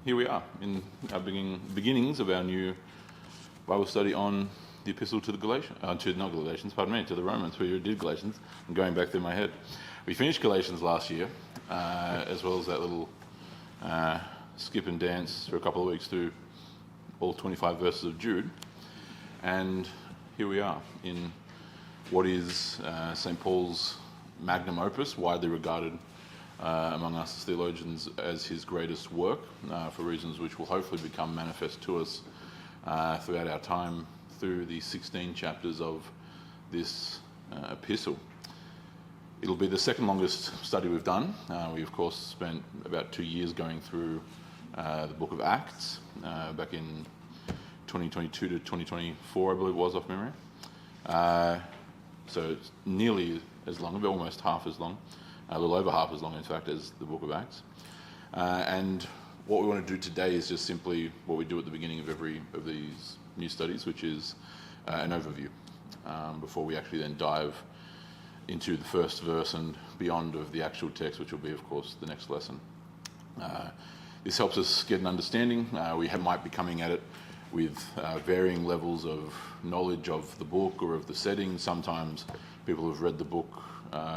Here we are in our beginnings of our new Bible study on the epistle to the Galatians, to the Romans. We did Galatians. I'm going back through my head. We finished Galatians last year, as well as that little skip and dance for a couple of weeks through all 25 verses of Jude. And here we are in what is St. Paul's magnum opus, widely regarded among us as theologians as his greatest work, for reasons which will hopefully become manifest to us throughout our time through the 16 chapters of this epistle. It'll be the second longest study we've done. We of course spent about 2 years going through the book of Acts back in 2022 to 2024, I believe it was, off memory. So it's nearly as long, but almost half as long. A little over half as long, in fact, as the book of Acts. And what we want to do today is just simply what we do at the beginning of every of these new studies, which is an overview, before we actually then dive into the first verse and beyond of the actual text, which will be, of course, the next lesson. This helps us get an understanding. We might be coming at it with varying levels of knowledge of the book or of the setting. Sometimes people have read the book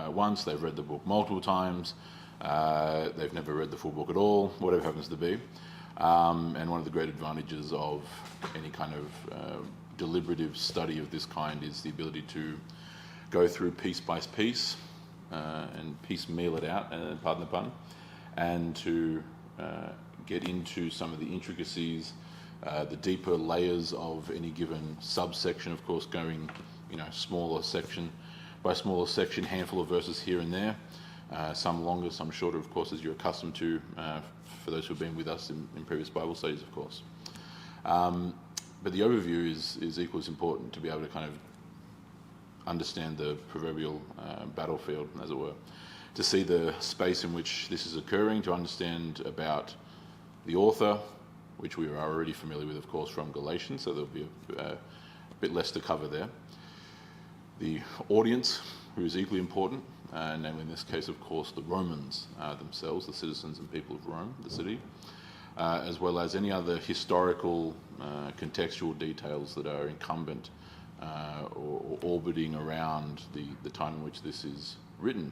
once, they've read the book multiple times, they've never read the full book at all, whatever happens to be. And one of the great advantages of any kind of deliberative study of this kind is the ability to go through piece by piece and piecemeal it out, pardon the pun, and to get into some of the intricacies, the deeper layers of any given subsection, of course, going, smaller section by smaller section, handful of verses here and there, some longer, some shorter, of course, as you're accustomed to, for those who have been with us in previous Bible studies, of course. But the overview is equally as important, to be able to kind of understand the proverbial battlefield, as it were, to see the space in which this is occurring, to understand about the author, which we are already familiar with, of course, from Galatians, so there'll be a bit less to cover there. The audience, who is equally important, namely in this case, of course, the Romans themselves, the citizens and people of Rome, the city, as well as any other historical, contextual details that are incumbent or orbiting around the time in which this is written.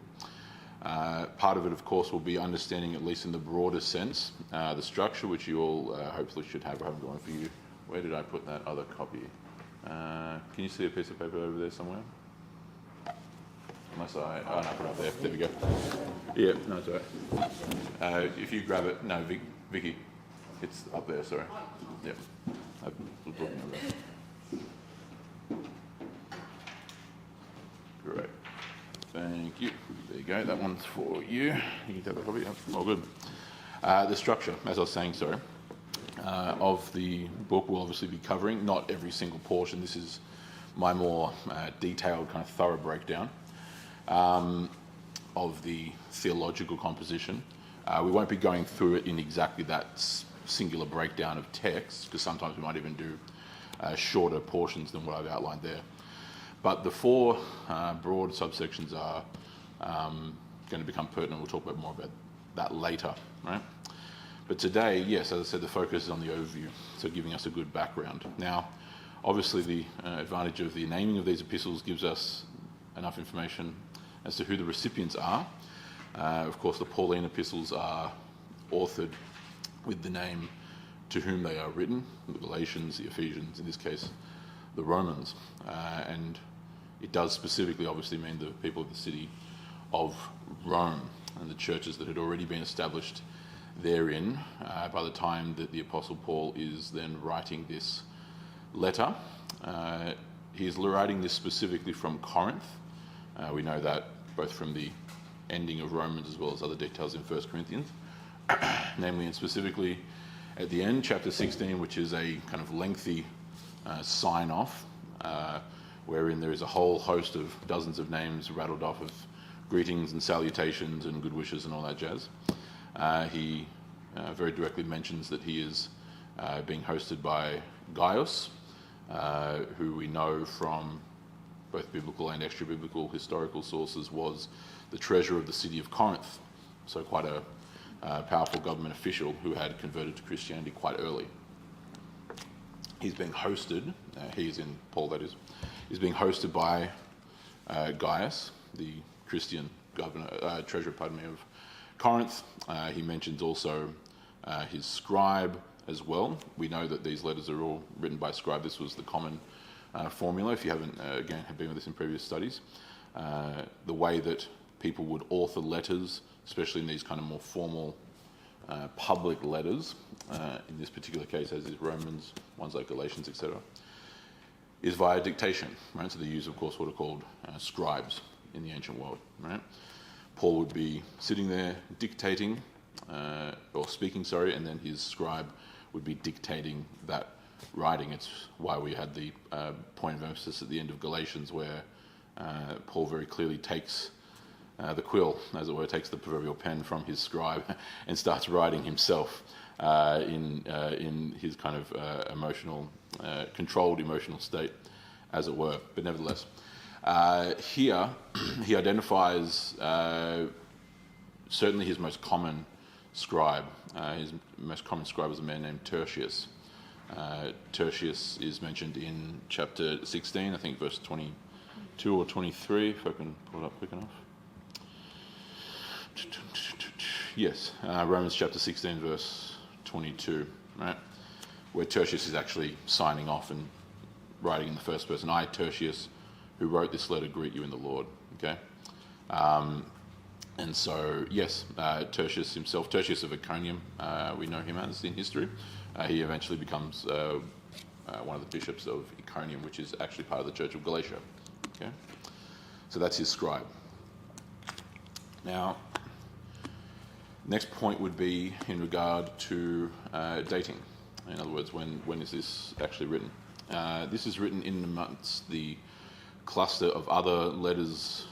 Part of it, of course, will be understanding, at least in the broader sense, the structure, which you all hopefully should have. I haven't got one for you. Where did I put that other copy? Can you see a piece of paper over there somewhere? Unless no, put it up there. There we go. Yeah, no, it's all right. If you grab it, no, Vicky, it's up there, sorry. Yep. I was looking over there. Great. Thank you. There you go. That one's for you. You can take that copy. Yep. All good. The structure, as I was saying, of the book we'll obviously be covering. Not every single portion. This is my more detailed, kind of thorough breakdown of the theological composition. We won't be going through it in exactly that singular breakdown of text, because sometimes we might even do shorter portions than what I've outlined there. But the four broad subsections are going to become pertinent. We'll talk more about that later, right? But today, yes, as I said, the focus is on the overview, so giving us a good background. Now, obviously, the advantage of the naming of these epistles gives us enough information as to who the recipients are. Of course, the Pauline epistles are authored with the name to whom they are written, the Galatians, the Ephesians, in this case, the Romans. And it does specifically, obviously, mean the people of the city of Rome and the churches that had already been established therein by the time that the Apostle Paul is then writing this letter. He is writing this specifically from Corinth. We know that both from the ending of Romans as well as other details in 1 Corinthians, namely and specifically at the end, chapter 16, which is a kind of lengthy sign-off, wherein there is a whole host of dozens of names rattled off of greetings and salutations and good wishes and all that jazz. He very directly mentions that he is being hosted by Gaius, who we know from both biblical and extra-biblical historical sources was the treasurer of the city of Corinth. So quite a powerful government official who had converted to Christianity quite early. He's being hosted, he's in Paul that is, he's being hosted by Gaius, the Christian treasurer of Corinth. He mentions also his scribe as well. We know that these letters are all written by scribe. This was the common formula, if you haven't, again, have been with us in previous studies. The way that people would author letters, especially in these kind of more formal public letters, in this particular case, as is Romans, ones like Galatians, etc., is via dictation, right? So they use, of course, what are called scribes in the ancient world, right? Paul would be sitting there dictating, or speaking, sorry, and then his scribe would be dictating that writing. It's why we had the point of emphasis at the end of Galatians where Paul very clearly takes the quill, as it were, takes the proverbial pen from his scribe and starts writing himself in his kind of emotional, controlled emotional state, as it were. But nevertheless, here he identifies certainly his most common scribe. His most common scribe was a man named Tertius. Tertius is mentioned in chapter 16, I think verse 22 or 23, if I can pull it up quick enough. Yes, Romans chapter 16, verse 22, right? Where Tertius is actually signing off and writing in the first person. I, Tertius, who wrote this letter, greet you in the Lord, okay? And so, yes, Tertius himself, Tertius of Iconium, we know him as in history. He eventually becomes one of the bishops of Iconium, which is actually part of the Church of Galatia, okay? So that's his scribe. Now, next point would be in regard to dating. In other words, when is this actually written? This is written in amongst the cluster of other letters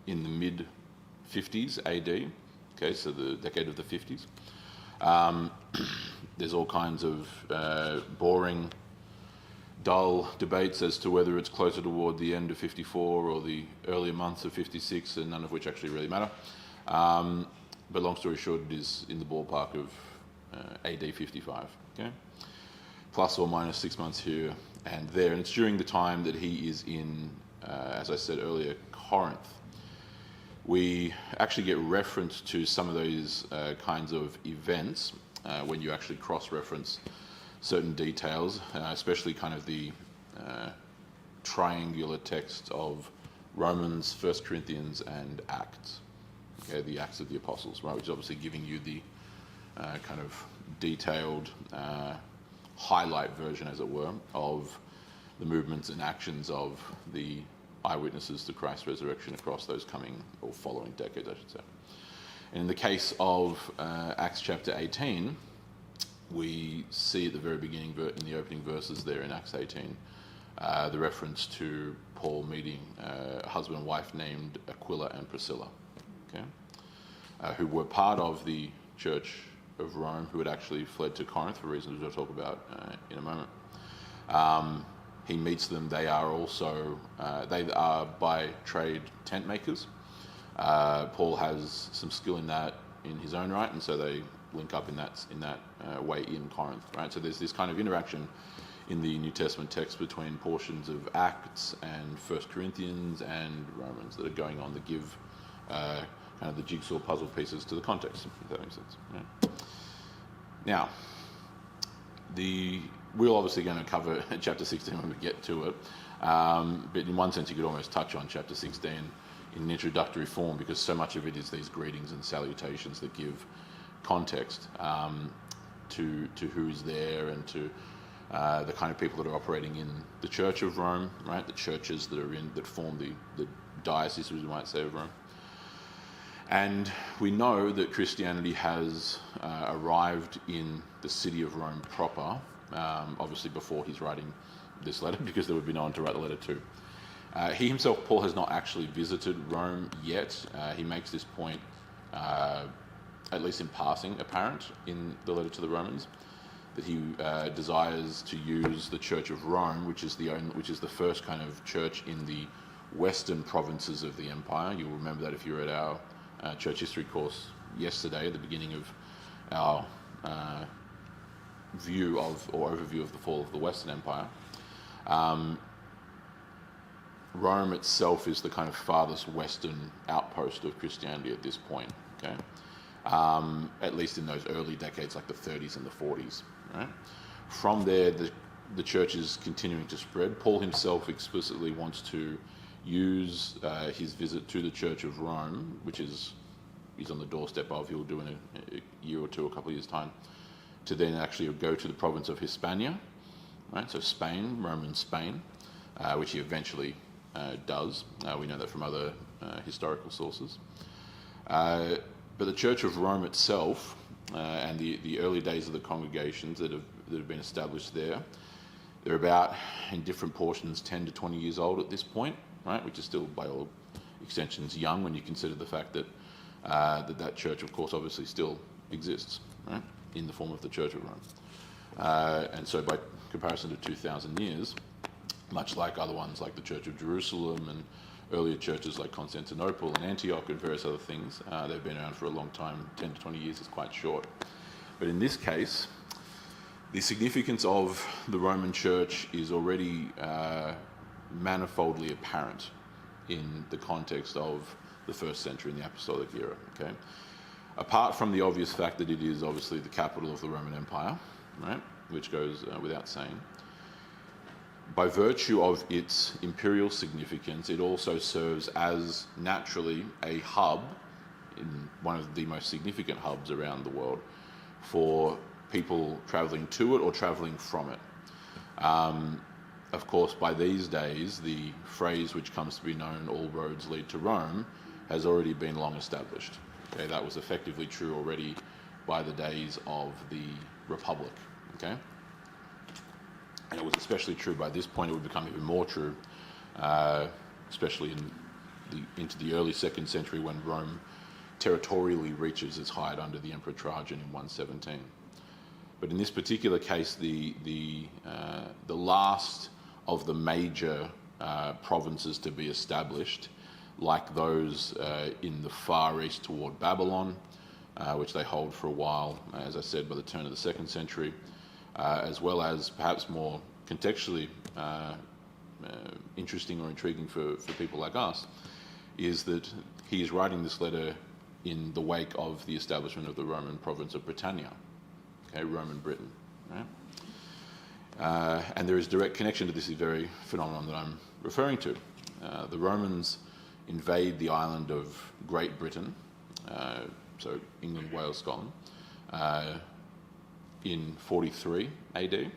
in the mid-50s AD, okay, so the decade of the 50s. There's all kinds of boring, dull debates as to whether it's closer toward the end of 54 or the earlier months of 56, and none of which actually really matter. But long story short, it is in the ballpark of AD 55, okay? Plus or minus 6 months here and there. And it's during the time that he is in, as I said earlier, Corinth. We actually get reference to some of those kinds of events when you actually cross-reference certain details, especially kind of the triangular text of Romans, 1 Corinthians, and Acts. Okay, the Acts of the Apostles, right, which is obviously giving you the kind of detailed highlight version, as it were, of the movements and actions of the eyewitnesses to Christ's resurrection across those coming or following decades, I should say. And in the case of Acts chapter 18, we see at the very beginning, in the opening verses there in Acts 18, the reference to Paul meeting a husband and wife named Aquila and Priscilla, okay, who were part of the Church of Rome, who had actually fled to Corinth for reasons we'll talk about in a moment. He meets them. They are also, they are by trade tent makers. Paul has some skill in that in his own right, and so they link up in that way in Corinth, right? So there's this kind of interaction in the New Testament text between portions of Acts and 1 Corinthians and Romans that are going on that give kind of the jigsaw puzzle pieces to the context, if that makes sense. Yeah. Now, we're obviously going to cover chapter 16 when we get to it, but in one sense you could almost touch on chapter 16 in an introductory form, because so much of it is these greetings and salutations that give context to who is there and to the kind of people that are operating in the Church of Rome, right? The churches that form the diocese, as we might say, of Rome. And we know that Christianity has arrived in the city of Rome proper, obviously before he's writing this letter, because there would be no one to write the letter to. He himself, Paul, has not actually visited Rome yet. He makes this point, at least in passing, apparent in the letter to the Romans, that he desires to use the Church of Rome, which is the first kind of church in the western provinces of the empire. You'll remember that if you were at our church history course yesterday at the beginning of our view of, or overview of, the fall of the Western Empire, Rome itself is the kind of farthest western outpost of Christianity at this point, okay? At least in those early decades, like the 30s and the 40s, right? From there, the church is continuing to spread. Paul himself explicitly wants to use his visit to the Church of Rome, which he's on the doorstep of, he'll do in a year or two, a couple of years' time, to then actually go to the province of Hispania, right? So Spain, Roman Spain, which he eventually does. We know that from other historical sources. But the Church of Rome itself, and the early days of the congregations that have been established there, they're about, in different portions, 10 to 20 years old at this point, right? Which is still, by all extensions, young when you consider the fact that that church, of course, obviously still exists, right? In the form of the Church of Rome. And so by comparison to 2,000 years, much like other ones like the Church of Jerusalem and earlier churches like Constantinople and Antioch and various other things, they've been around for a long time. 10 to 20 years is quite short. But in this case, the significance of the Roman Church is already manifoldly apparent in the context of the first century in the Apostolic era, okay? Apart from the obvious fact that it is obviously the capital of the Roman Empire, right, which goes without saying, by virtue of its imperial significance, it also serves as naturally a hub, in one of the most significant hubs around the world, for people travelling to it or travelling from it. Of course, by these days, the phrase which comes to be known, "all roads lead to Rome," has already been long established. Okay, that was effectively true already by the days of the Republic. Okay, and it was especially true by this point. It would become even more true, especially into the early 2nd century, when Rome territorially reaches its height under the Emperor Trajan in 117. But in this particular case, the last of the major provinces to be established, like those in the far east toward Babylon, which they hold for a while, as I said, by the turn of the 2nd century, as well as perhaps more contextually interesting or intriguing for people like us, is that he is writing this letter in the wake of the establishment of the Roman province of Britannia, okay, Roman Britain, right? And there is direct connection to this very phenomenon that I'm referring to. The Romans invade the island of Great Britain, so England, Wales, Scotland, in 43 AD. It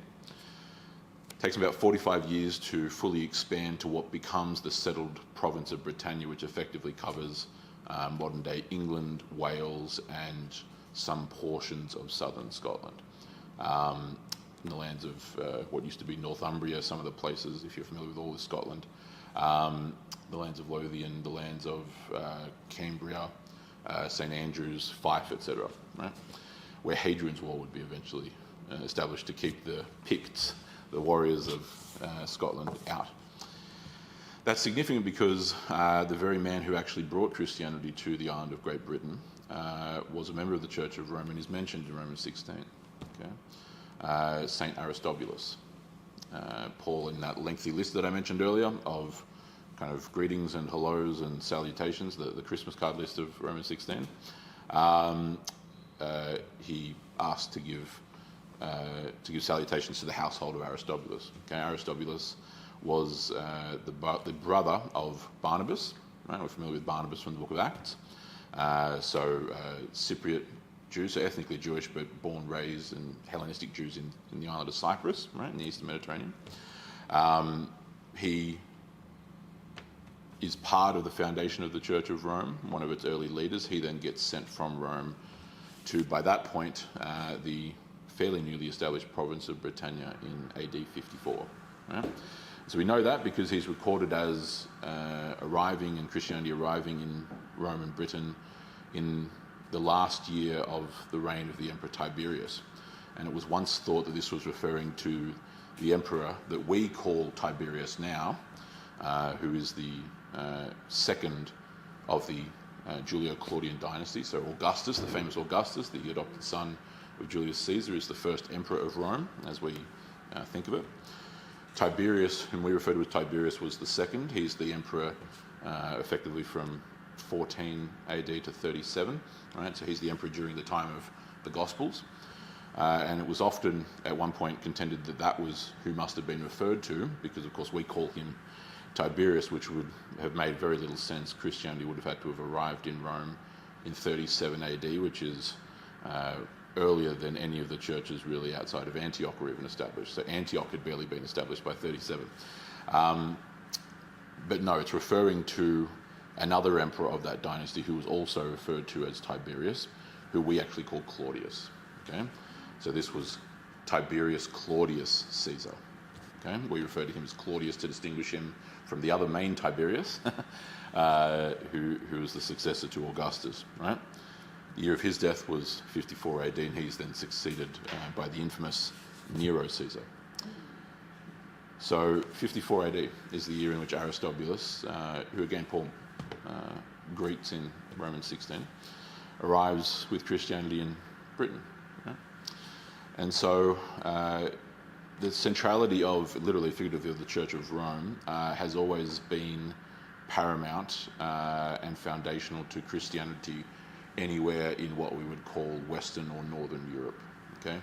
takes about 45 years to fully expand to what becomes the settled province of Britannia, which effectively covers modern-day England, Wales, and some portions of southern Scotland. In the lands of what used to be Northumbria, some of the places, if you're familiar with all of Scotland, the lands of Lothian, the lands of Cambria, St Andrews, Fife, etc., right? Where Hadrian's Wall would be eventually established to keep the Picts, the warriors of Scotland, out. That's significant because the very man who actually brought Christianity to the island of Great Britain was a member of the Church of Rome and is mentioned in Romans 16. Okay? Saint Aristobulus. Paul, in that lengthy list that I mentioned earlier of kind of greetings and hellos and salutations, the Christmas card list of Romans 16, he asked to give salutations to the household of Aristobulus. Okay? Aristobulus was the brother of Barnabas. Right? We're familiar with Barnabas from the book of Acts. Cypriot Jews, so ethnically Jewish, but born, raised, and Hellenistic Jews in the island of Cyprus, right, in the eastern Mediterranean. He is part of the foundation of the Church of Rome, one of its early leaders. He then gets sent from Rome to, by that point, the fairly newly established province of Britannia in AD 54. Right? So we know that because he's recorded as arriving, and Christianity arriving in Roman Britain in the last year of the reign of the Emperor Tiberius. And it was once thought that this was referring to the emperor that we call Tiberius now, who is the second of the Julio-Claudian dynasty. So Augustus, the famous Augustus, the adopted son of Julius Caesar, is the first emperor of Rome, as we think of it. Tiberius, whom we refer to as Tiberius, was the second. He's the emperor effectively from 14 AD to 37, right? So he's the emperor during the time of the Gospels. And it was often at one point contended that that was who must have been referred to, because of course we call him Tiberius, which would have made very little sense. Christianity would have had to have arrived in Rome in 37 AD, which is earlier than any of the churches really outside of Antioch were even established. So Antioch had barely been established by 37. But no, it's referring to another emperor of that dynasty who was also referred to as Tiberius, who we actually call Claudius. Okay, so this was Tiberius Claudius Caesar. Okay, we refer to him as Claudius to distinguish him from the other main Tiberius, who was the successor to Augustus. Right. The year of his death was 54 AD, and he's then succeeded by the infamous Nero Caesar. So 54 AD is the year in which Aristobulus, who again Paul greets in Romans 16, arrives with Christianity in Britain. Right? And so the centrality of, literally figuratively, of the Church of Rome has always been paramount and foundational to Christianity anywhere in what we would call Western or Northern Europe. Okay,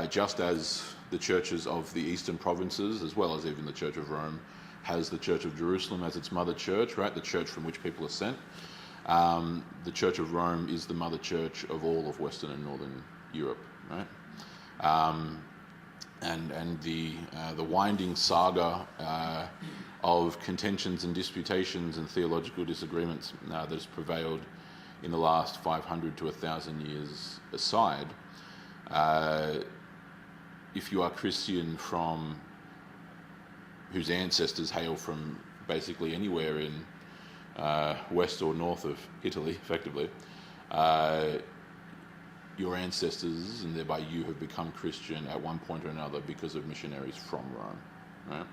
just as the churches of the eastern provinces, as well as even the Church of Rome, has the Church of Jerusalem as its mother church, right? The church from which people are sent. The Church of Rome is the mother church of all of Western and Northern Europe, right? And the winding saga of contentions and disputations and theological disagreements that has prevailed in the last 500 to 1,000 years aside, if you are Christian from whose ancestors hail from basically anywhere in west or north of Italy, effectively, your ancestors and thereby you have become Christian at one point or another because of missionaries from Rome, right?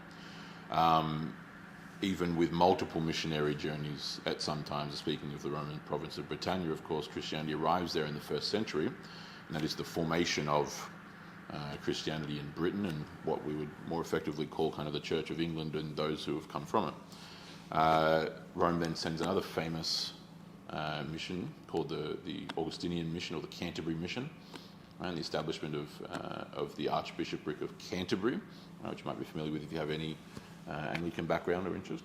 Even with multiple missionary journeys at some times, speaking of the Roman province of Britannia, of course, Christianity arrives there in the 1st century, and that is the formation of Christianity in Britain and what we would more effectively call kind of the Church of England and those who have come from it. Rome then sends another famous mission called the Augustinian mission, or the Canterbury mission, and the establishment of the Archbishopric of Canterbury, which you might be familiar with if you have any Anglican background or interest.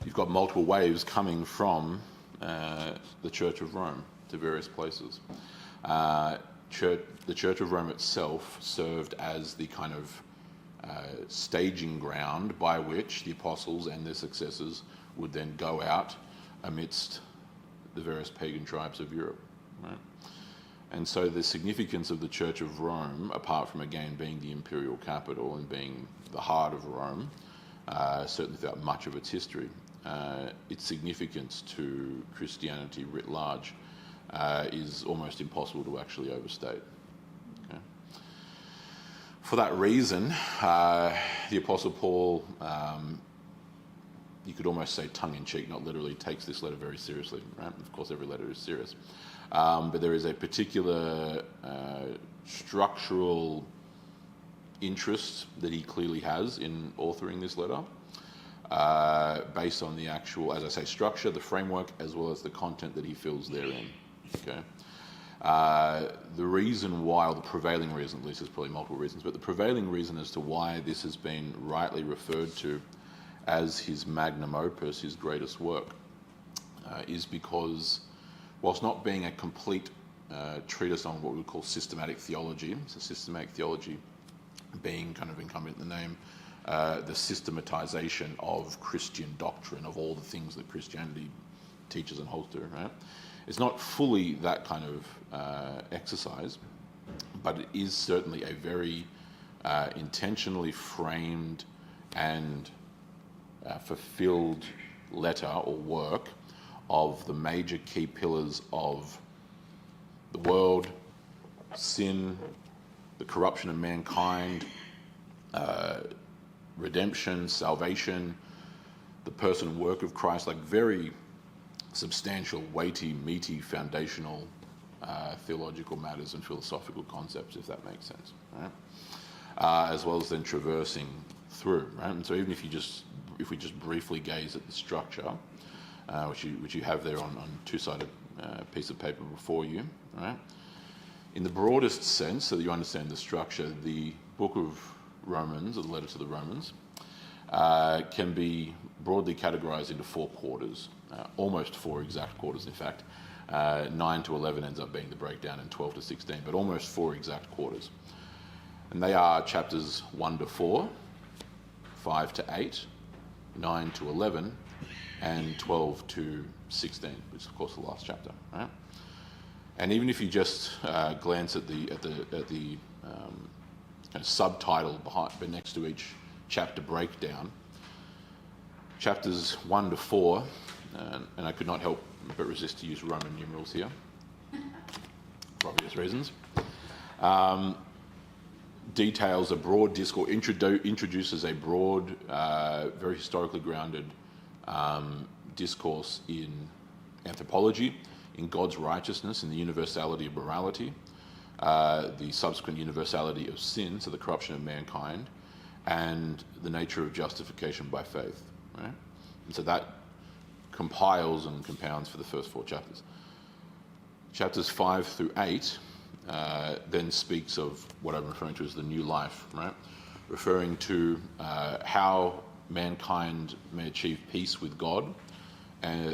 You've got multiple waves coming from the Church of Rome to various places. The Church of Rome itself served as the kind of staging ground by which the apostles and their successors would then go out amidst the various pagan tribes of Europe. Right? And so the significance of the Church of Rome, apart from again being the imperial capital and being the heart of Rome, certainly throughout much of its history, its significance to Christianity writ large is almost impossible to actually overstate. Okay? For that reason, the Apostle Paul, you could almost say tongue-in-cheek, not literally, takes this letter very seriously. Right? Of course, every letter is serious. But there is a particular structural interest that he clearly has in authoring this letter, based on the actual, as I say, structure, the framework, as well as the content that he fills therein. Okay. The reason why, or the prevailing reason, at least there's probably multiple reasons, but the prevailing reason as to why this has been rightly referred to as his magnum opus, his greatest work, is because, whilst not being a complete treatise on what we would call systematic theology, so systematic theology being kind of incumbent in the name, the systematization of Christian doctrine, of all the things that Christianity teaches and holds to, right? It's not fully that kind of exercise, but it is certainly a very intentionally framed and fulfilled letter or work of the major key pillars of the world, sin, the corruption of mankind, redemption, salvation, the person and work of Christ, like very substantial, weighty, meaty, foundational theological matters and philosophical concepts, if that makes sense, right? As well as then traversing through, right? And so even if we just briefly gaze at the structure, which you have there on two-sided piece of paper before you, right? In the broadest sense, so that you understand the structure, the book of Romans, or the letter to the Romans, can be broadly categorized into 4 quarters, almost 4 exact quarters, in fact. 9 to 11 ends up being the breakdown, and 12 to 16, but almost 4 exact quarters. And they are chapters 1 to 4, 5 to 8, 9 to 11, and 12 to 16, which is of course the last chapter, right? And even if you just glance at the kind of subtitle next to each chapter breakdown, chapters 1 to 4, and I could not help but resist to use Roman numerals here, for obvious reasons, details a broad discourse, introduces a broad, very historically grounded discourse in anthropology, in God's righteousness, in the universality of morality, the subsequent universality of sin, so the corruption of mankind, and the nature of justification by faith, right? And so that compiles and compounds for the first 4 chapters. Chapters 5 through 8 then speaks of what I'm referring to as the new life, right? Referring to how mankind may achieve peace with God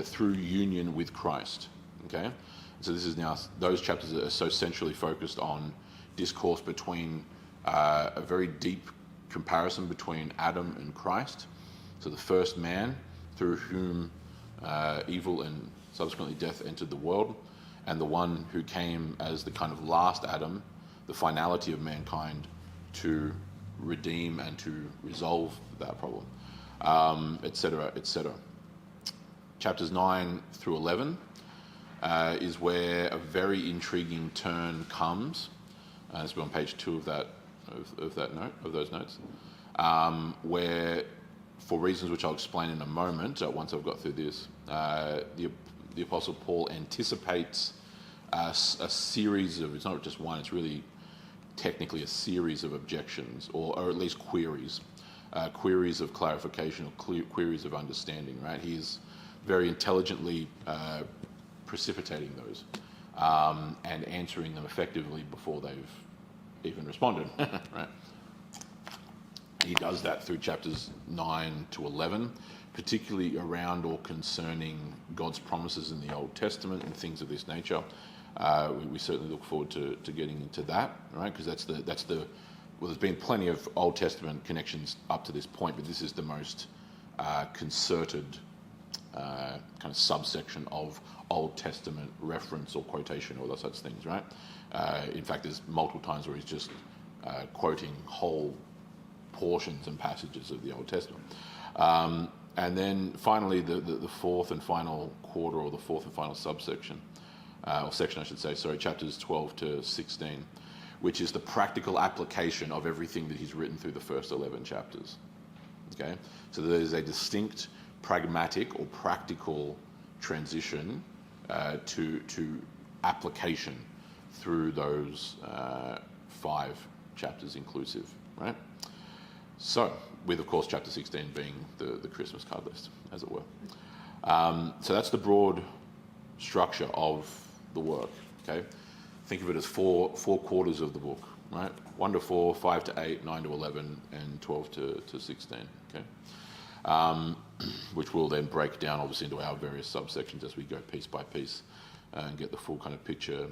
through union with Christ, okay? So this is now, those chapters are so centrally focused on discourse between a very deep comparison between Adam and Christ, so the first man through whom evil and subsequently death entered the world, and the one who came as the kind of last Adam, the finality of mankind, to redeem and to resolve that problem, etc., etc. Chapters 9 through 11 is where a very intriguing turn comes. It's on page 2 of those notes, where, for reasons which I'll explain in a moment, once I've got through this, the Apostle Paul anticipates a series of, it's not just one, it's really technically a series of objections, or at least queries of clarification, or queries of understanding, right? He is very intelligently precipitating those and answering them effectively before they've even responded, right? He does that through chapters 9 to 11, particularly around or concerning God's promises in the Old Testament and things of this nature. We certainly look forward to getting into that, right? Because that's the well, there's been plenty of Old Testament connections up to this point, but this is the most concerted kind of subsection of Old Testament reference or quotation or those such things, right? In fact, there's multiple times where he's just quoting whole portions and passages of the Old Testament. And then finally, the fourth and final quarter, or the fourth and final subsection, or section I should say, chapters 12 to 16, which is the practical application of everything that he's written through the first 11 chapters. Okay? So there's a distinct pragmatic or practical transition to application through those 5 chapters inclusive, right? So, with of course chapter 16 being the Christmas card list, as it were. So that's the broad structure of the work, okay? Think of it as four quarters of the book, right? 1 to 4, 5 to 8, 9 to 11, and 12 to 16, okay? Which will then break down obviously into our various subsections as we go piece by piece and get the full kind of picture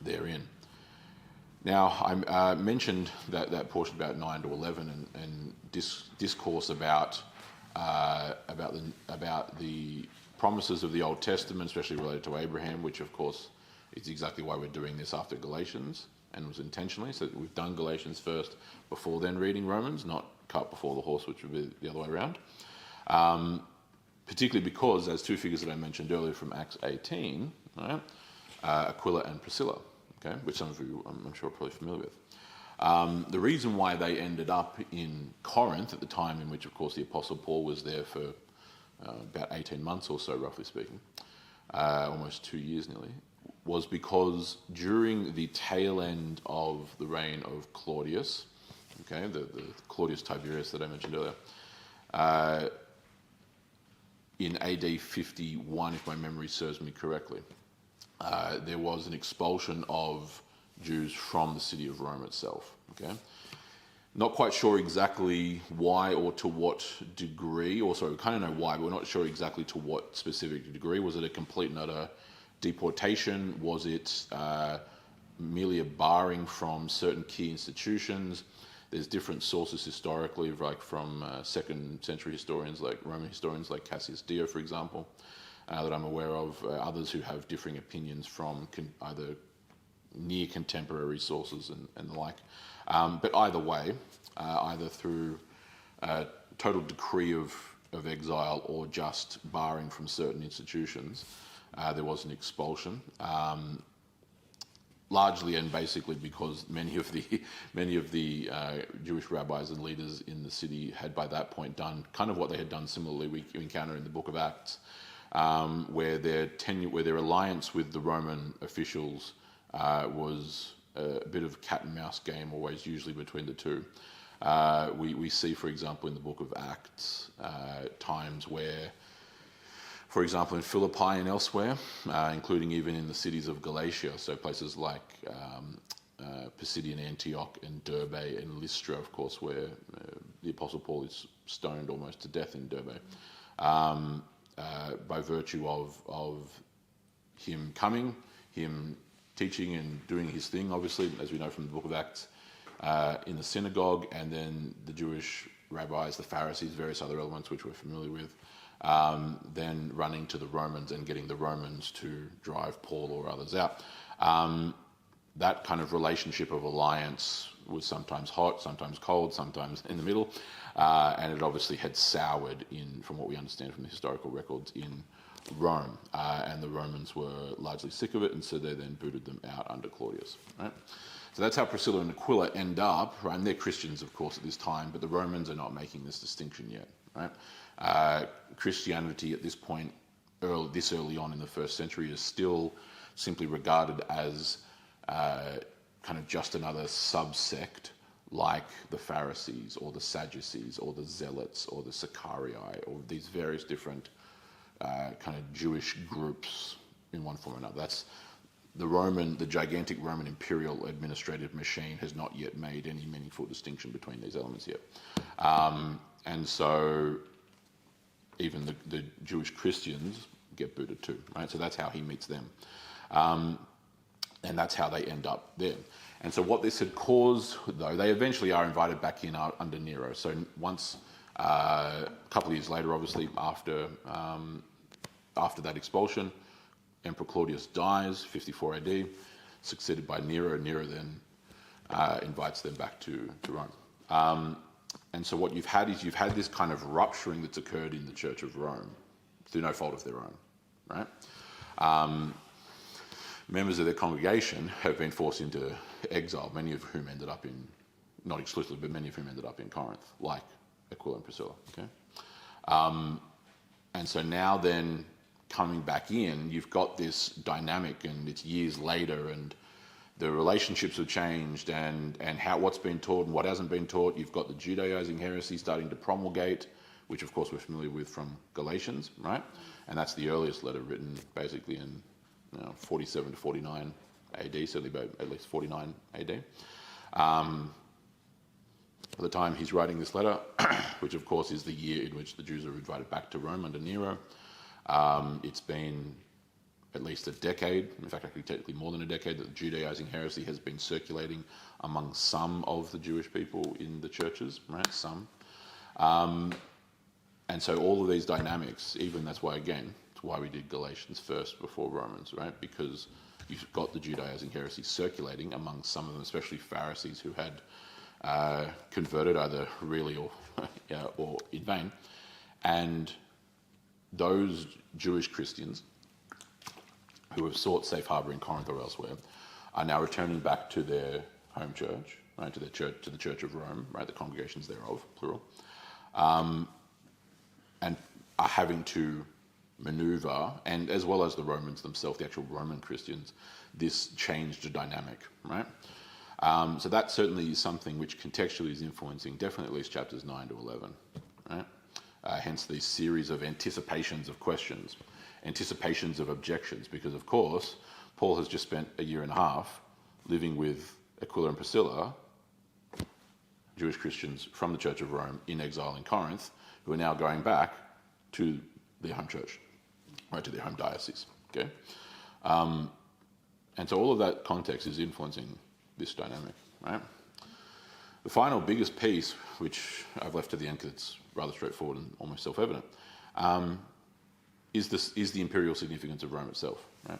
therein. Now, I mentioned that portion about 9 to 11 and discourse about the promises of the Old Testament, especially related to Abraham, which of course is exactly why we're doing this after Galatians, and was intentionally. So we've done Galatians first before then reading Romans, not cart before the horse, which would be the other way around. Particularly because, as 2 figures that I mentioned earlier from Acts 18, right, Aquila and Priscilla, okay, which some of you, I'm sure, are probably familiar with. The reason why they ended up in Corinth at the time in which, of course, the Apostle Paul was there for about 18 months or so, roughly speaking, almost 2 years nearly, was because during the tail end of the reign of Claudius, okay, the Claudius Tiberius that I mentioned earlier, in AD 51, if my memory serves me correctly, there was an expulsion of Jews from the city of Rome itself. Okay, not quite sure exactly why or to what degree, or sorry, we kind of know why, but we're not sure exactly to what specific degree. Was it a complete and utter deportation? Was it merely a barring from certain key institutions? There's different sources historically, like from second century historians, like Roman historians, like Cassius Dio, for example, that I'm aware of. Others who have differing opinions from either near contemporary sources and the like. But either way, either through total decree of exile or just barring from certain institutions, there was an expulsion. Largely and basically because many of the Jewish rabbis and leaders in the city had by that point done kind of what they had done similarly we encounter in the Book of Acts, where their alliance with the Roman officials was a bit of cat and mouse game, always usually between the two. We see, for example, in the Book of Acts, times where, for example, in Philippi and elsewhere, including even in the cities of Galatia, so places like Pisidian Antioch and Derbe and Lystra, of course, where the Apostle Paul is stoned almost to death in Derbe, by virtue of him coming, him teaching and doing his thing, obviously, as we know from the Book of Acts, in the synagogue, and then the Jewish rabbis, the Pharisees, various other elements which we're familiar with, then running to the Romans and getting the Romans to drive Paul or others out. That kind of relationship of alliance was sometimes hot, sometimes cold, sometimes in the middle, and it obviously had soured from what we understand from the historical records, in Rome, and the Romans were largely sick of it, and so they then booted them out under Claudius. Right? So that's how Priscilla and Aquila end up, right? And they're Christians, of course, at this time, but the Romans are not making this distinction yet. Right? Christianity at this point, this early on in the first century, is still simply regarded as kind of just another subsect, like the Pharisees or the Sadducees or the Zealots or the Sicarii, or these various different kind of Jewish groups in one form or another. That's the gigantic Roman imperial administrative machine has not yet made any meaningful distinction between these elements yet. And so even the Jewish Christians get booted too, right? So that's how he meets them. And that's how they end up there. And so what this had caused, though, they eventually are invited back in under Nero. So once, a couple of years later, obviously, after that expulsion, Emperor Claudius dies, 54 AD, succeeded by Nero. Nero then invites them back to Rome. And so what you've had this kind of rupturing that's occurred in the Church of Rome through no fault of their own, right? Members of their congregation have been forced into exile, many of whom ended up in, not exclusively, but many of whom ended up in Corinth, like Aquila and Priscilla, okay? And so now then, coming back in, you've got this dynamic, and it's years later, and the relationships have changed, and what's been taught and what hasn't been taught. You've got the Judaizing heresy starting to promulgate, which of course we're familiar with from Galatians, right? And that's the earliest letter written basically in 47 to 49 AD, certainly about at least 49 AD. By the time he's writing this letter, which of course is the year in which the Jews are invited back to Rome under Nero, it's been at least a decade, in fact actually technically more than a decade, that the Judaizing heresy has been circulating among some of the Jewish people in the churches, right? Some. And so all of these dynamics, even that's why, again, it's why we did Galatians first before Romans, right? Because you've got the Judaizing heresy circulating among some of them, especially Pharisees who had converted either really or in vain. And those Jewish Christians who have sought safe harbour in Corinth or elsewhere are now returning back to their home church, right, to the Church of Rome, right, the congregations thereof, plural, and are having to maneuver, and as well as the Romans themselves, the actual Roman Christians, this changed the dynamic, right? So that certainly is something which contextually is influencing definitely at least chapters 9 to 11, right? Hence these series of anticipations of questions, anticipations of objections, because of course Paul has just spent a year and a half living with Aquila and Priscilla, Jewish Christians from the Church of Rome in exile in Corinth, who are now going back to their home church, right, to their home diocese. Okay, and so all of that context is influencing this dynamic, right? The final biggest piece, which I've left to the end because it's rather straightforward and almost self-evident, is the imperial significance of Rome itself, right?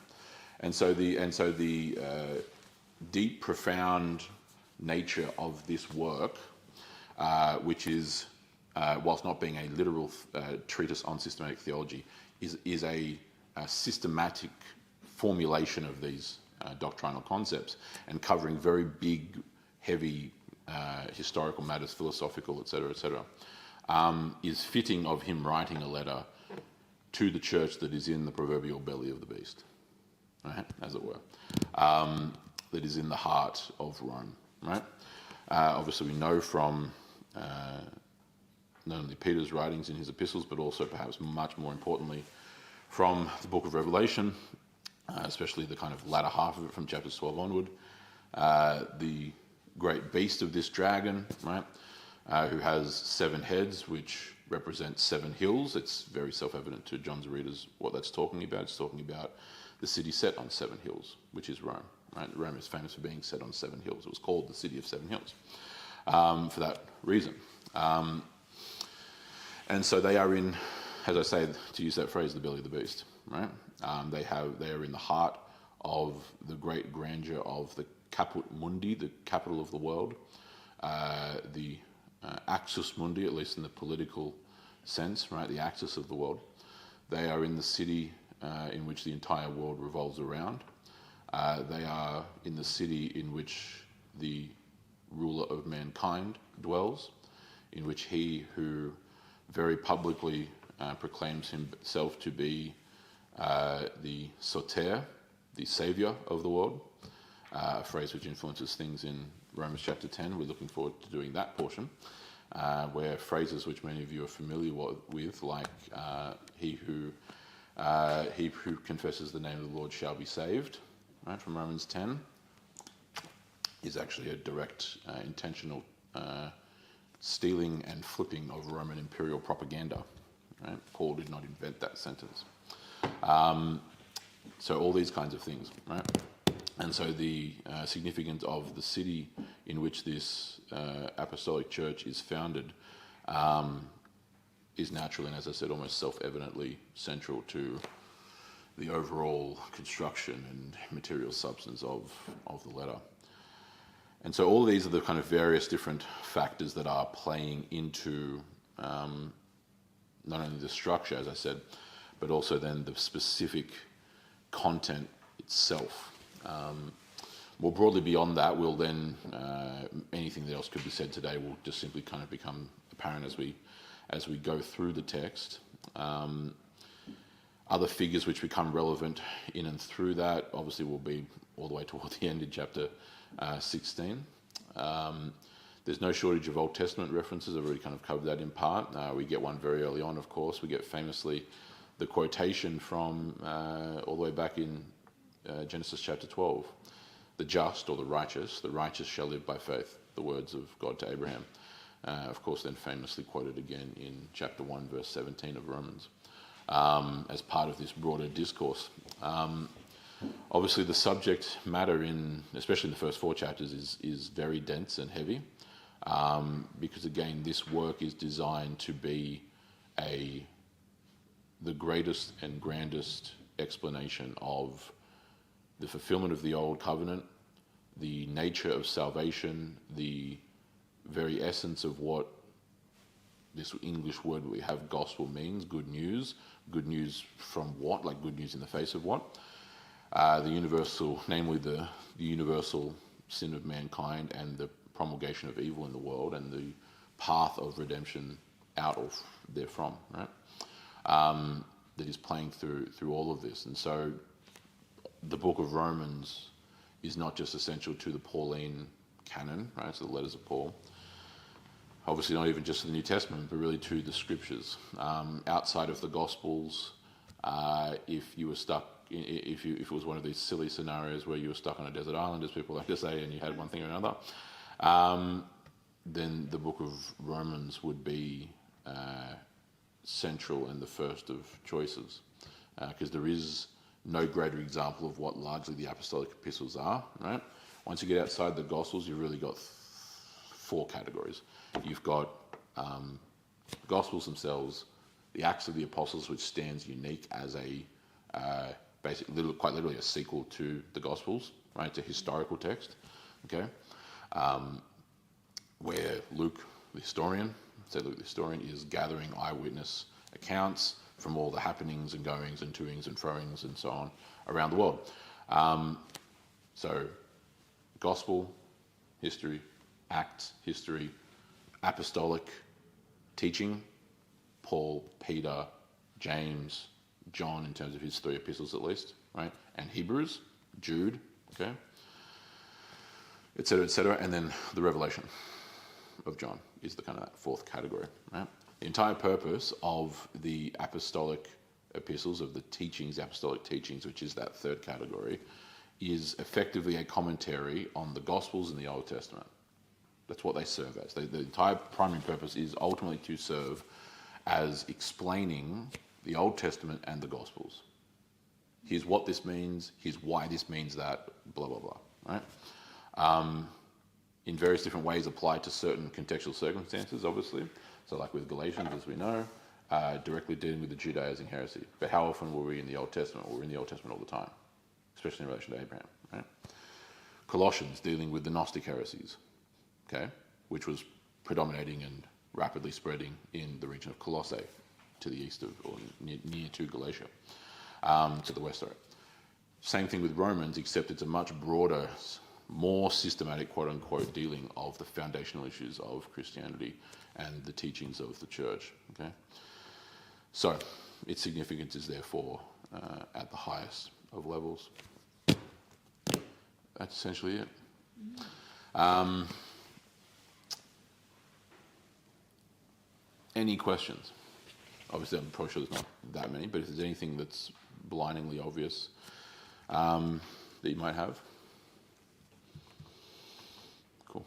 And so the deep, profound nature of this work, which is, whilst not being a literal treatise on systematic theology, is a systematic formulation of these doctrinal concepts and covering very big, heavy historical matters, philosophical, etc., is fitting of him writing a letter to the church that is in the proverbial belly of the beast, right, as it were, that is in the heart of Rome, right? Obviously, we know from not only Peter's writings in his epistles, but also perhaps much more importantly from the book of Revelation, especially the kind of latter half of it from chapters 12 onward, the great beast of this dragon, right, who has 7 heads, which represent 7 hills. It's very self-evident to John's readers what that's talking about. It's talking about the city set on 7 hills, which is Rome. Right? Rome is famous for being set on 7 hills. It was called the city of 7 hills for that reason. And so they are in, as I say, to use that phrase, the belly of the beast. Right? They are in the heart of the great grandeur of the Caput Mundi, the capital of the world, the Axis Mundi, at least in the political sense, right? The axis of the world. They are in the city in which the entire world revolves around. They are in the city in which the ruler of mankind dwells, in which he who very publicly proclaims himself to be the Soter, the saviour of the world, a phrase which influences things in Romans chapter 10. We're looking forward to doing that portion, where phrases which many of you are familiar with, like he who confesses the name of the Lord shall be saved, right, from Romans 10, is actually a direct, intentional stealing and flipping of Roman imperial propaganda. Right? Paul did not invent that sentence. So all these kinds of things, right? And so the significance of the city in which this apostolic church is founded is naturally, and as I said, almost self-evidently central to the overall construction and material substance of the letter. And so all of these are the kind of various different factors that are playing into not only the structure, as I said, but also then the specific content itself. More broadly beyond that, we'll then, anything that else could be said today will just simply kind of become apparent as we go through the text. Other figures which become relevant in and through that obviously will be all the way toward the end in chapter 16. There's no shortage of Old Testament references. I've already kind of covered that in part. We get one very early on, of course. We get famously the quotation from all the way back in Genesis chapter 12. The just or the righteous shall live by faith, the words of God to Abraham. Of course, then famously quoted again in chapter 1, verse 17 of Romans, as part of this broader discourse. Obviously, the subject matter, especially in the first 4 chapters, is very dense and heavy, because again, this work is designed to be the greatest and grandest explanation of the fulfillment of the Old Covenant, the nature of salvation, the very essence of what this English word we have, gospel, means, good news. Good news from what? Like good news in the face of what? The universal, namely the universal sin of mankind and the promulgation of evil in the world and the path of redemption out of therefrom, right? that is playing through all of this. And so the book of Romans is not just essential to the Pauline canon, right? So the letters of Paul. Obviously not even just to the New Testament, but really to the scriptures. Outside of the Gospels, if you were stuck, if it was one of these silly scenarios where you were stuck on a desert island, as people like to say, and you had one thing or another, then the book of Romans would be central and the first of choices, because there is no greater example of what largely the apostolic epistles are, right? Once you get outside the Gospels, you've really got four categories. You've got Gospels themselves, the Acts of the Apostles, which stands unique as a quite literally a sequel to the Gospels, right? It's a historical text, okay? Where Luke, the historian, is gathering eyewitness accounts from all the happenings and goings and toings and froings and so on around the world. So, Gospel, history, Acts, history, apostolic teaching, Paul, Peter, James, John, in terms of his three epistles at least, right? And Hebrews, Jude, okay? Etc., etc. And then the Revelation of John is the kind of that fourth category, right? The entire purpose of the apostolic epistles, of the teachings, the apostolic teachings, which is that third category, is effectively a commentary on the Gospels and the Old Testament. That's what they serve as. The entire primary purpose is ultimately to serve as explaining the Old Testament and the Gospels. Here's what this means, here's why this means that, blah, blah, blah, right? In various different ways applied to certain contextual circumstances, obviously. So like with Galatians, as we know, directly dealing with the Judaizing heresy. But how often were we in the Old Testament? Well, we're in the Old Testament all the time, especially in relation to Abraham, right? Colossians, dealing with the Gnostic heresies, okay, which was predominating and rapidly spreading in the region of Colossae, to the east of, or near to Galatia, to the west, sorry. Same thing with Romans, except it's a much broader, more systematic, quote-unquote, dealing of the foundational issues of Christianity and the teachings of the church, okay? So, its significance is therefore at the highest of levels. That's essentially it. Any questions? Obviously, I'm probably sure there's not that many, but if there's anything that's blindingly obvious that you might have. Cool.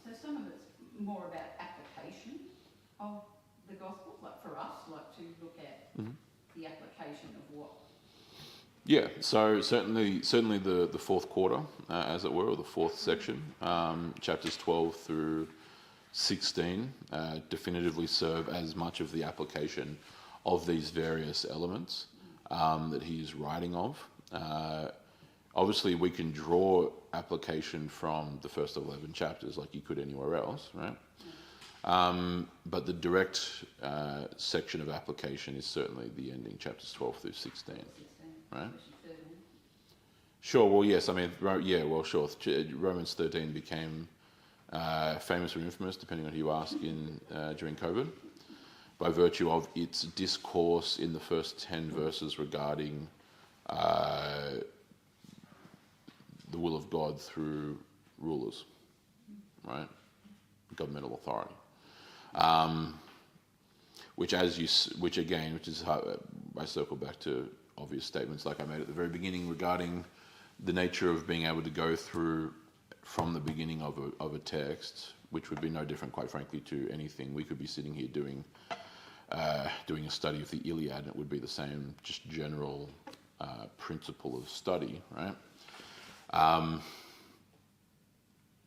So some of it's more about application of the gospel, like for us, like to look at the application of what. Yeah, so certainly the fourth quarter, as it were, or the fourth section, chapters 12 through 16, definitively serve as much of the application of these various elements that he's writing of. Obviously, we can draw application from the first 11 chapters like you could anywhere else, right? But the direct section of application is certainly the ending, chapters 12 through 16, right? Sure, well, yes, I mean, yeah, well, sure. Romans 13 became famous or infamous, depending on who you ask, during COVID, by virtue of its discourse in the first 10 verses regarding the will of God through rulers, right? Governmental authority. Which is how I circle back to obvious statements like I made at the very beginning regarding the nature of being able to go through from the beginning of a text, which would be no different, quite frankly, to anything. We could be sitting here doing a study of the Iliad, and it would be the same, just general principle of study, right?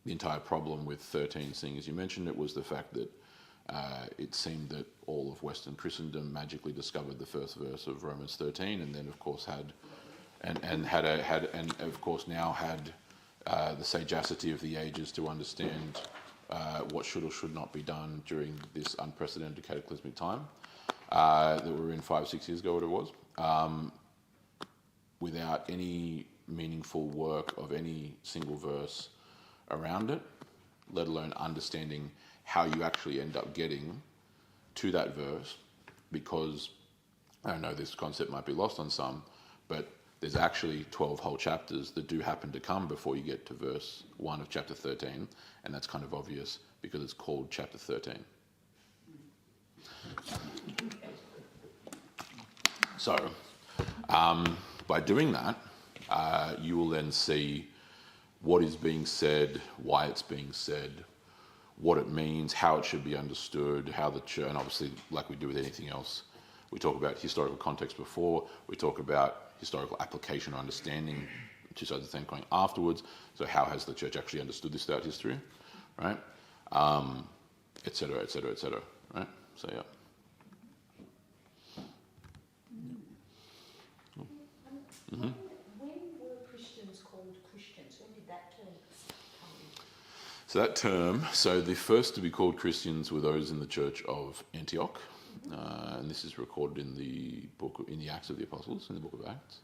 The entire problem with 13, seeing as you mentioned it, was the fact that it seemed that all of Western Christendom magically discovered the first verse of Romans 13, and then of course had the sagacity of the ages to understand what should or should not be done during this unprecedented cataclysmic time that we're in 5-6 years ago, what it was, without any meaningful work of any single verse around it, let alone understanding how you actually end up getting to that verse, because I know this concept might be lost on some, but there's actually 12 whole chapters that do happen to come before you get to verse 1 of chapter 13, and that's kind of obvious because it's called chapter 13. So, by doing that, you will then see what is being said, why it's being said, what it means, how it should be understood, how the church, and obviously, like we do with anything else, we talk about historical context before, we talk about historical application or understanding, two sides of the same coin afterwards. So how has the church actually understood this throughout history, right? Et cetera, et cetera, et cetera, right? So, yeah. When were Christians called Christians? When did that term come in? So that term, so the first to be called Christians were those in the church of Antioch, and this is recorded in the Acts of the Apostles, in the book of Acts.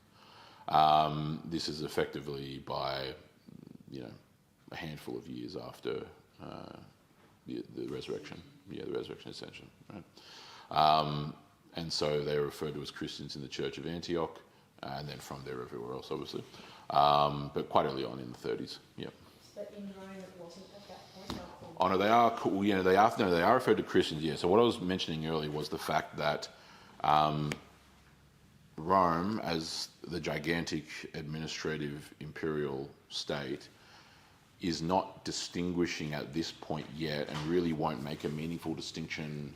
This is effectively by, a handful of years after the resurrection, the resurrection ascension, right? And so they are referred to as Christians in the church of Antioch, and then from there everywhere else, obviously, but quite early on in the 30s, yeah. But in Rome it wasn't at that point? Oh no, they are. They are referred to Christians. Yeah. So what I was mentioning earlier was the fact that Rome, as the gigantic administrative imperial state, is not distinguishing at this point yet, and really won't make a meaningful distinction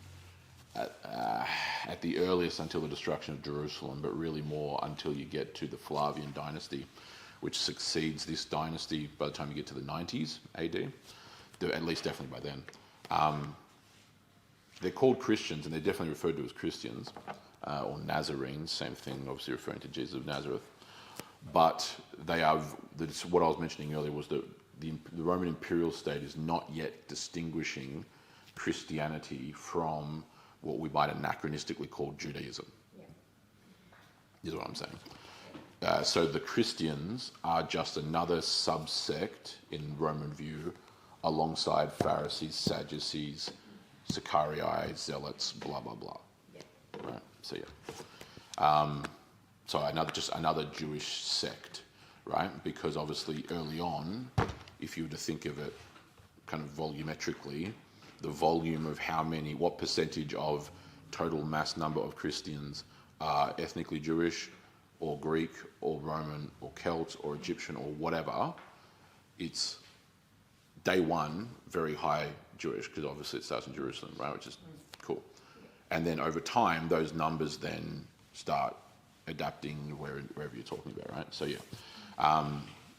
at the earliest until the destruction of Jerusalem, but really more until you get to the Flavian dynasty, which succeeds this dynasty by the time you get to the 90s AD. At least definitely by then. They're called Christians, and they're definitely referred to as Christians, or Nazarenes, same thing, obviously referring to Jesus of Nazareth. But they are, what I was mentioning earlier was that the Roman imperial state is not yet distinguishing Christianity from what we might anachronistically call Judaism. Yeah. Is what I'm saying. So the Christians are just another subsect in Roman view, alongside Pharisees, Sadducees, Sicarii, Zealots, blah blah blah. Yeah. Right. So yeah. So another Jewish sect, right? Because obviously early on, if you were to think of it kind of volumetrically, the volume of what percentage of total mass number of Christians are ethnically Jewish, or Greek, or Roman, or Celt, or Egyptian, or whatever, it's day one, very high Jewish, because obviously it starts in Jerusalem, right, which is cool. And then over time, those numbers then start adapting wherever you're talking about, right? So yeah.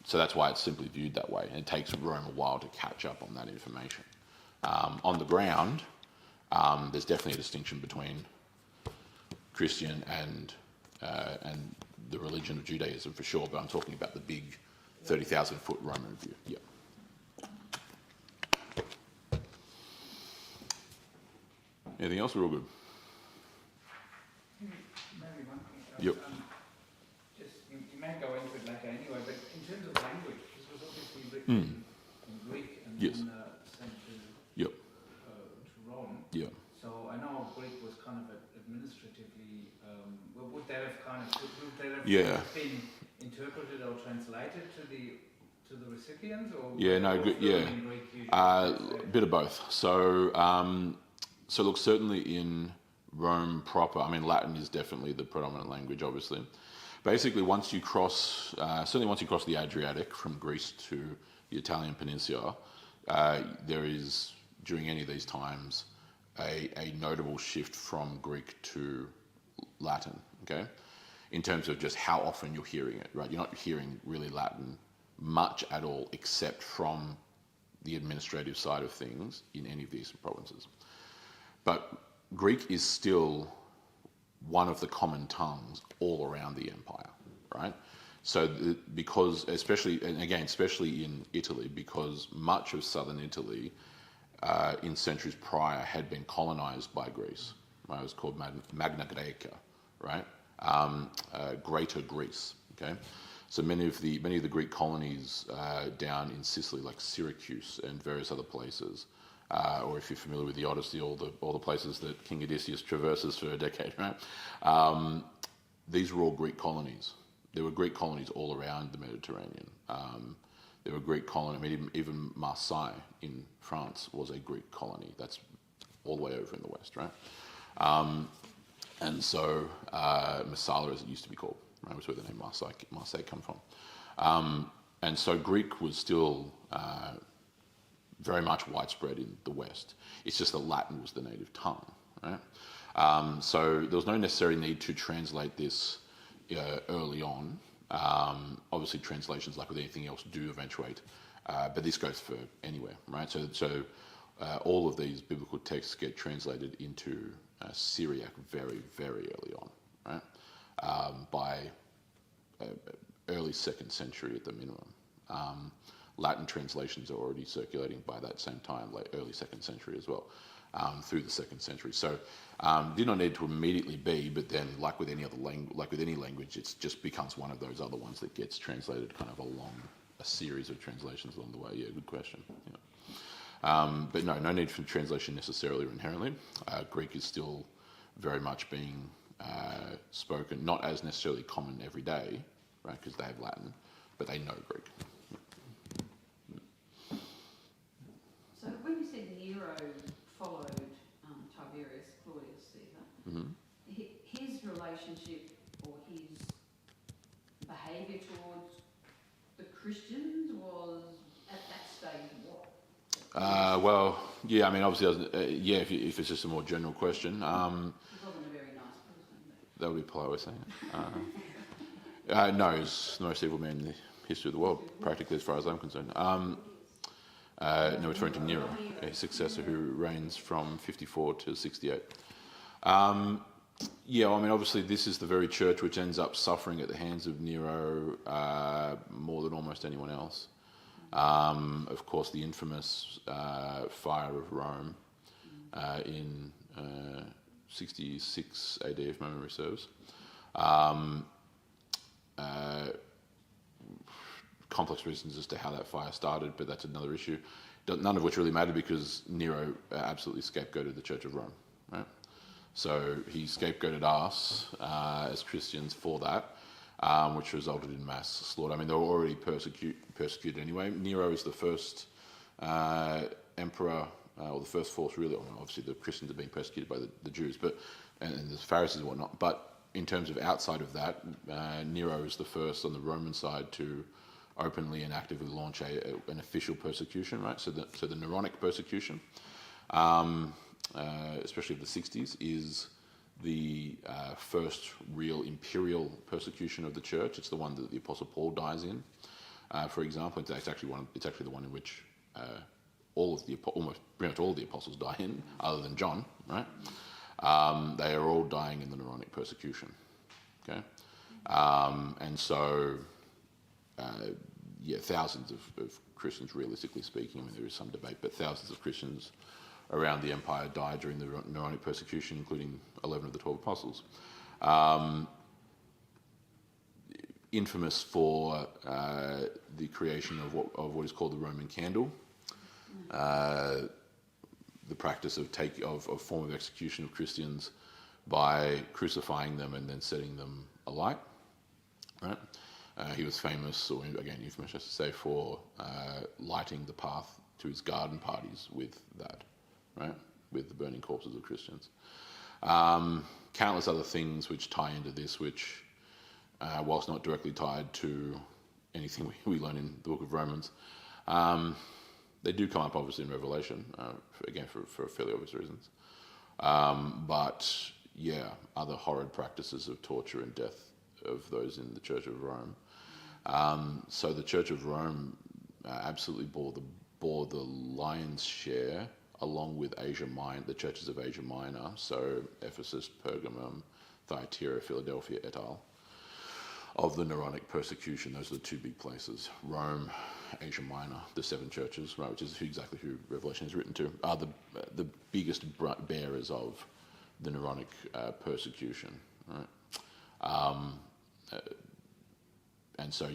So that's why it's simply viewed that way. And it takes Rome a while to catch up on that information. On the ground, there's definitely a distinction between Christian and the religion of Judaism for sure, but I'm talking about the big 30,000-foot Roman view. Yeah. Anything else? We're all good. Maybe one thing. Yep. You may go into it later anyway, but in terms of language, this was obviously written in Greek and Yes. then sent to Rome. Yeah. So I know Greek was kind of administratively. Would that have been interpreted or translated to the recipients, or good. Yeah, a bit of both. So look, certainly in Rome proper, I mean, Latin is definitely the predominant language, obviously. Basically, once you cross the Adriatic from Greece to the Italian peninsula, there is, during any of these times, a notable shift from Greek to Latin, okay? In terms of just how often you're hearing it, right? You're not hearing really Latin much at all, except from the administrative side of things in any of the eastern provinces. But Greek is still one of the common tongues all around the empire, right? So because, especially in Italy, because much of southern Italy in centuries prior had been colonized by Greece. Right? It was called Magna Graecia, right? Greater Greece, okay? So many of the Greek colonies down in Sicily, like Syracuse and various other places, or if you're familiar with the Odyssey, all the places that King Odysseus traverses for a decade, right? These were all Greek colonies. There were Greek colonies all around the Mediterranean. There were Greek colonies. I mean, even Marseille in France was a Greek colony. That's all the way over in the west, right? And so Marsala, as it used to be called, right, was where the name Marseille come from. And so Greek was still very much widespread in the West. It's just that Latin was the native tongue, right? So there was no necessary need to translate this early on. Obviously, translations, like with anything else, do eventuate, but this goes for anywhere, right? So all of these biblical texts get translated into Syriac very, very early on, right? By early 2nd century at the minimum. Latin translations are already circulating by that same time, like early 2nd century as well, through the 2nd century. So did not need to immediately be, but then like with any other like with any language, it just becomes one of those other ones that gets translated kind of along a series of translations along the way. Yeah, good question. Yeah. But no need for translation necessarily or inherently. Greek is still very much being spoken, not as necessarily common every day, right, because they have Latin, but they know Greek. So when you said Nero followed Tiberius Claudius Caesar, his relationship or his behaviour towards the Christians was at that stage what? Well, yeah, I mean, obviously, if it's just a more general question. He wasn't a very nice person. That would be polite way of saying it. No, he's the most evil man in the history of the world, practically, as far as I'm concerned. No, referring to Nero, a successor who reigns from 54 to 68. Yeah, I mean, obviously, this is the very church which ends up suffering at the hands of Nero more than almost anyone else. Of course, the infamous fire of Rome in 66 AD, if my memory serves. Complex reasons as to how that fire started, but that's another issue. None of which really mattered because Nero absolutely scapegoated the Church of Rome, right? So he scapegoated us as Christians for that, which resulted in mass slaughter. I mean, they were already persecuted anyway. Nero is the first emperor, or the first force really. Obviously, the Christians are being persecuted by the Jews, and the Pharisees and whatnot. But in terms of outside of that, Nero is the first on the Roman side to openly and actively launch an official persecution, right? So the Neronic persecution, especially of the 60s, is the first real imperial persecution of the church. It's the one that the Apostle Paul dies in, for example. It's actually the one in which almost pretty much all of the apostles die in, other than John, right? They are all dying in the Neronic persecution. Okay, and so. Thousands of Christians, realistically speaking, I mean, there is some debate, but thousands of Christians around the empire died during the Neronic persecution, including 11 of the 12 apostles. Infamous for the creation of what is called the Roman candle, the practice of form of execution of Christians by crucifying them and then setting them alight, right? He was famous, or again infamous, I should say, for lighting the path to his garden parties with that, right? With the burning corpses of Christians. Countless other things which tie into this, which, whilst not directly tied to anything we learn in the book of Romans, they do come up obviously in Revelation, again for fairly obvious reasons. But yeah, other horrid practices of torture and death of those in the Church of Rome. So the Church of Rome absolutely bore the lion's share, along with the churches of Asia Minor, so Ephesus, Pergamum, Thyatira, Philadelphia, et al., of the Neronic persecution. Those are the two big places. Rome, Asia Minor, the 7 churches, right, which is exactly who Revelation is written to, are the biggest bearers of the Neronic persecution, right? And so,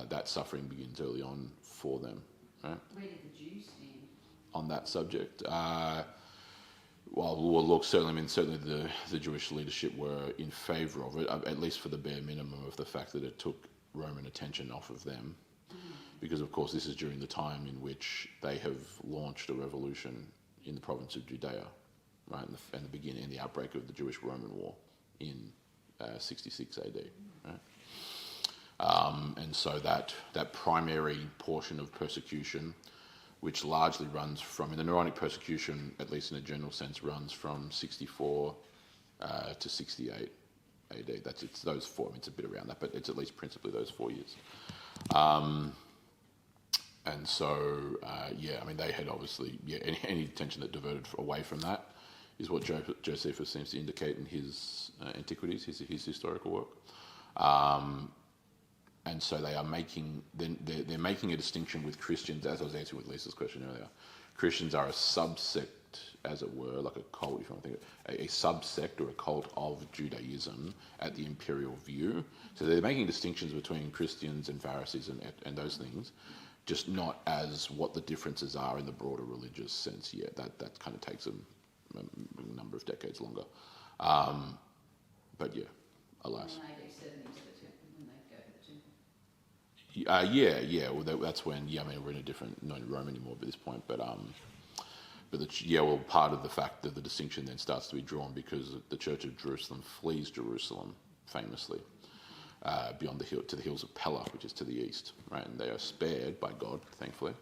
that suffering begins early on for them. Right? Where did the Jews stand? on that subject. Well, look, certainly the Jewish leadership were in favour of it, at least for the bare minimum of the fact that it took Roman attention off of them, because of course this is during the time in which they have launched a revolution in the province of Judea, right, and the beginning and the outbreak of the Jewish-Roman War in 66 AD, right? And so that primary portion of persecution, which largely runs from, in the Neronic persecution, at least in a general sense, runs from 64 to 68 AD. It's those four. I mean, it's a bit around that, but it's at least principally those 4 years. And so, I mean, they had obviously, any attention that diverted away from that is what Josephus seems to indicate in his Antiquities, his historical work. And so they are making, they're making a distinction with Christians, as I was answering with Lisa's question earlier. Christians are a subsect, as it were, like a cult, if you want to think of it, a subsect or a cult of Judaism at the imperial view. So they're making distinctions between Christians and Pharisees and those things, just not as what the differences are in the broader religious sense yet. That kind of takes a number of decades longer. But yeah, alas. Well, that's when. I mean, we're in a different, not in Rome anymore at this point. But part of the fact that the distinction then starts to be drawn because the Church of Jerusalem flees Jerusalem famously beyond the hill to the hills of Pella, which is to the east, right? And they are spared by God, thankfully,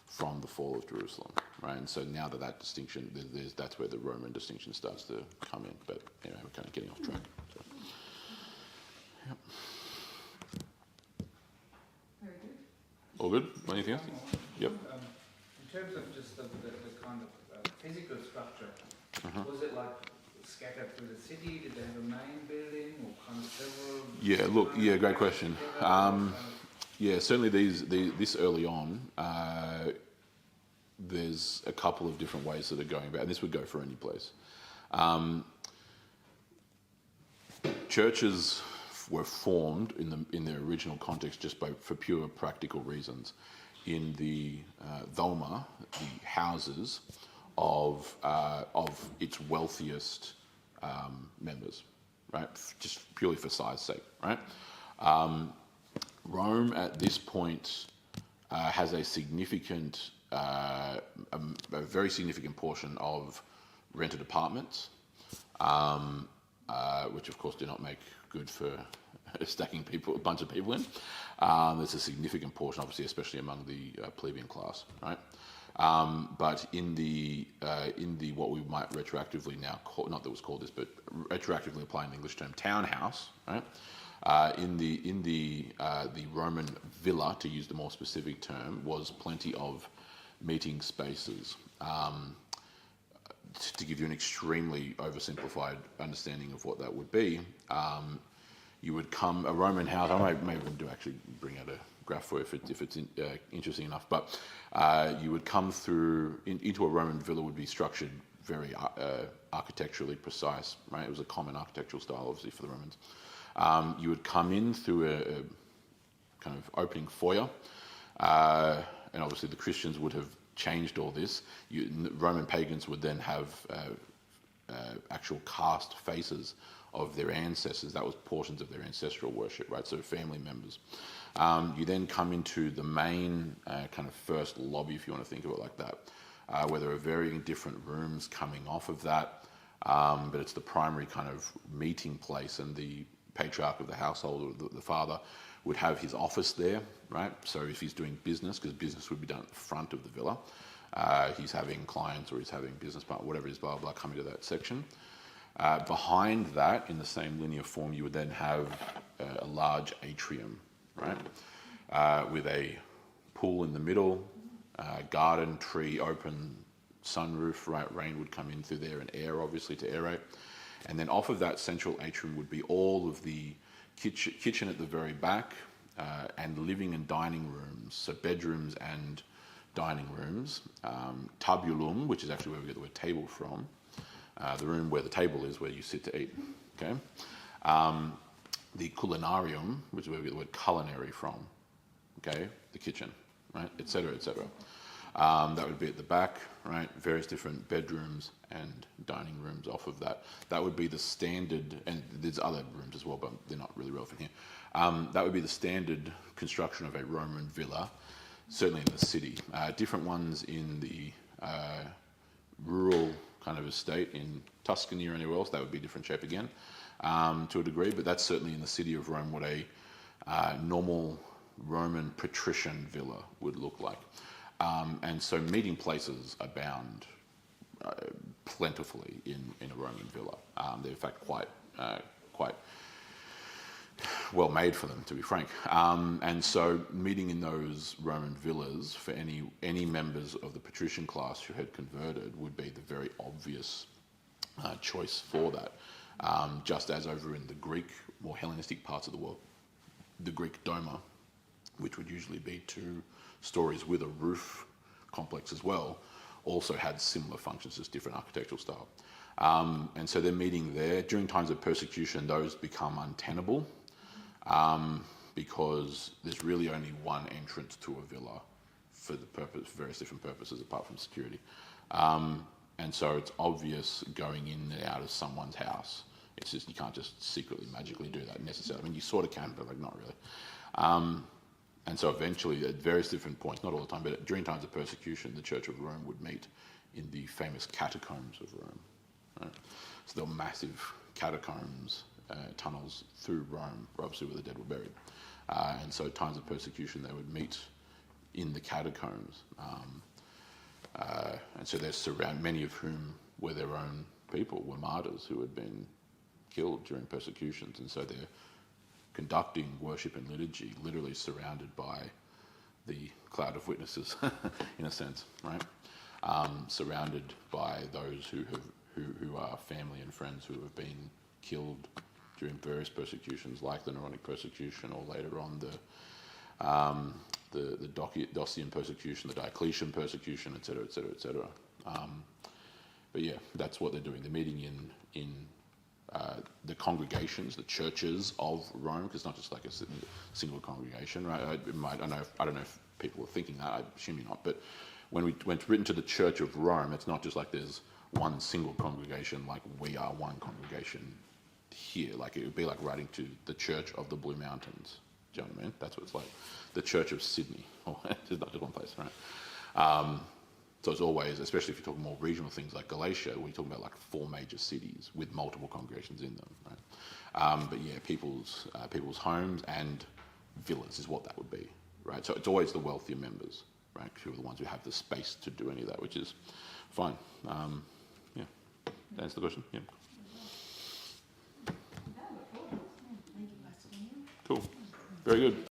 from the fall of Jerusalem, right? And so now that distinction, that's where the Roman distinction starts to come in. But anyway, we're kind of getting off track. So, yep. All good? Anything else? Yep. In terms of just the kind of physical structure, was it like scattered through the city? Did they have a main building or kind of several? Great question. Certainly this early on, there's a couple of different ways that are going about, and this would go for any place. Churches were formed in their original context just for pure practical reasons in the Doma, the houses of its wealthiest members, right? Just purely for size sake, right? Rome at this point has a significant, a very significant portion of rented apartments, which of course do not make good for stacking a bunch of people in. There's a significant portion, obviously, especially among the plebeian class, right? But in the what we might retroactively now call, not that it was called this, but retroactively applying the English term townhouse, right? In the Roman villa, to use the more specific term, was plenty of meeting spaces. To give you an extremely oversimplified understanding of what that would be, you would come a Roman house. I may even actually bring out a graph for you if it's interesting enough. But you would come through into a Roman villa would be structured very architecturally precise. Right, it was a common architectural style, obviously, for the Romans. You would come in through a kind of opening foyer, and obviously the Christians would have changed all this. Roman pagans would then have actual cast faces of their ancestors. That was portions of their ancestral worship, right? So family members. You then come into the main kind of first lobby, if you want to think of it like that, where there are varying different rooms coming off of that, but it's the primary kind of meeting place, and the patriarch of the household, or the father, would have his office there, right? So if he's doing business, because business would be done at the front of the villa, he's having clients or he's having business partner, whatever it is, blah, blah, coming to that section. Behind that, in the same linear form, you would then have a large atrium, right? With a pool in the middle, garden, tree, open sunroof, right? Rain would come in through there and air, obviously, to aerate. And then off of that central atrium would be all of the kitchen at the very back, and living and dining rooms, so bedrooms and dining rooms. Tabulum, which is actually where we get the word table from, the room where the table is, where you sit to eat. Okay. The culinarium, which is where we get the word culinary from. Okay, the kitchen, right, etc., etc. That would be at the back, right? Various different bedrooms and dining rooms off of that. That would be the standard, and there's other rooms as well, but they're not really relevant here. That would be the standard construction of a Roman villa, certainly in the city. Different ones in the rural kind of estate in Tuscany or anywhere else, that would be a different shape again, to a degree, but that's certainly in the city of Rome what a normal Roman patrician villa would look like. And so meeting places abound plentifully in a Roman villa. They're in fact quite well made for them, to be frank. And so meeting in those Roman villas for any members of the patrician class who had converted would be the very obvious choice for that. Just as over in the Greek, more Hellenistic parts of the world, the Greek doma, which would usually be 2 stories with a roof complex as well, also had similar functions, just different architectural style. And so they're meeting there. During times of persecution, those become untenable because there's really only one entrance to a villa for various different purposes apart from security. And so it's obvious going in and out of someone's house. It's just, you can't just secretly, magically do that necessarily. I mean, you sort of can, but like not really. And so eventually, at various different points, not all the time, but during times of persecution, the Church of Rome would meet in the famous catacombs of Rome. Right? So there were massive catacombs, tunnels through Rome, obviously where the dead were buried. And so times of persecution, they would meet in the catacombs. And so they're surrounded, many of whom were their own people, were martyrs who had been killed during persecutions. And so they're conducting worship and liturgy, literally surrounded by the cloud of witnesses, in a sense, right? Surrounded by those who are family and friends who have been killed during various persecutions, like the Neronic persecution, or later on the Dacian persecution, the Diocletian persecution, etc., etc., etc. But yeah, that's what they're doing. They're meeting in the congregations, the churches of Rome, because it's not just like a single congregation, right? I don't know if people are thinking that. I assume you're not. But when it's written to the Church of Rome, it's not just like there's one single congregation, like we are one congregation here. Like it would be like writing to the Church of the Blue Mountains. Do you know what I mean? That's what it's like. The Church of Sydney. It's not just one place, right? So it's always, especially if you're talking more regional things like Galatia, we're talking about like 4 major cities with multiple congregations in them, right? But yeah, people's homes and villas is what that would be, right? So it's always the wealthier members, right, who are the ones who have the space to do any of that, which is fine. Yeah, that's the question. Yeah. Cool. Very good.